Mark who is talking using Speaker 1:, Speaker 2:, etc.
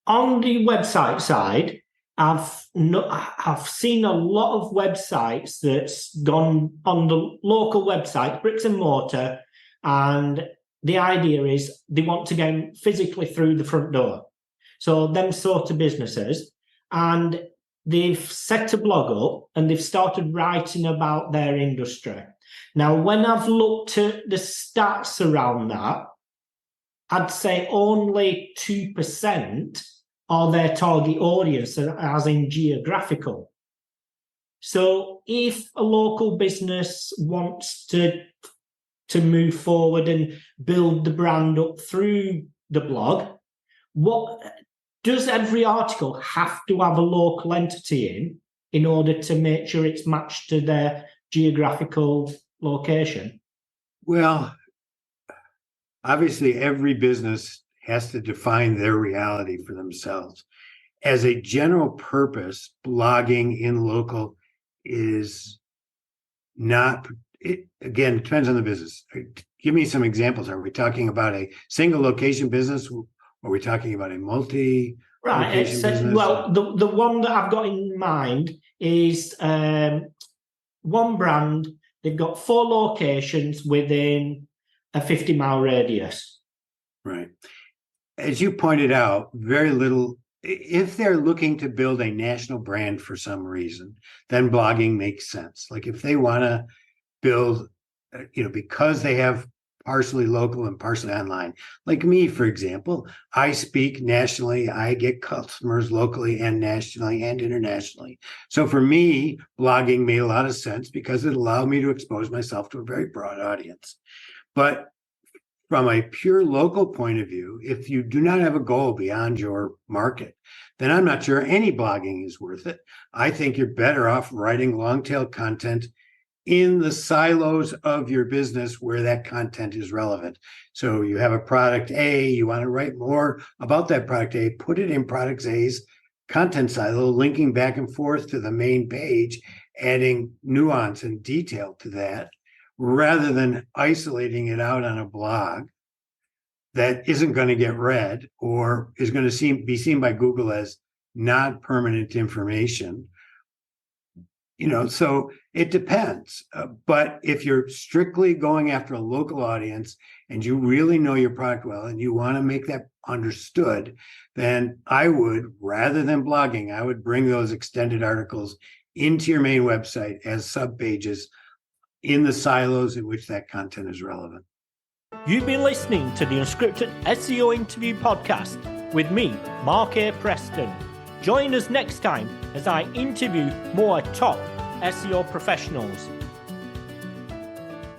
Speaker 1: on the website side, I've seen a lot of websites that's gone on the local website, bricks and mortar, and the idea is they want to go physically through the front door. So them sort of businesses, and they've set a blog up and they've started writing about their industry. Now, when I've looked at the stats around that, I'd say only 2% are their target audience, as in geographical. So if a local business wants to move forward and build the brand up through the blog, what does every article have to have a local entity in order to make sure it's matched to their geographical location?
Speaker 2: Well, obviously every business has to define their reality for themselves. As a general purpose, blogging in local is not, again, depends on the business. Give me some examples. Are we talking about a single location business? Are we talking about a multi-location business?
Speaker 1: Well, the one that I've got in mind is one brand. They've got 4 locations within a 50-mile radius.
Speaker 2: Right. As you pointed out, very little, if they're looking to build a national brand for some reason, then blogging makes sense. Like if they want to build, because they have partially local and partially online, like me, for example, I speak nationally, I get customers locally and nationally and internationally. So for me, blogging made a lot of sense because it allowed me to expose myself to a very broad audience. But from a pure local point of view, if you do not have a goal beyond your market, then I'm not sure any blogging is worth it. I think you're better off writing long-tail content in the silos of your business where that content is relevant. So you have a product A, you want to write more about that product A, put it in product A's content silo, linking back and forth to the main page, adding nuance and detail to that, rather than isolating it out on a blog that isn't going to get read or is going to be seen by Google as not permanent information. So it depends. But if you're strictly going after a local audience and you really know your product well and you want to make that understood, then I would, rather than blogging, I would bring those extended articles into your main website as subpages in the silos in which that content is relevant.
Speaker 1: You've been listening to the Unscripted SEO Interview Podcast with me, Mark A. Preston. Join us next time as I interview more top SEO professionals.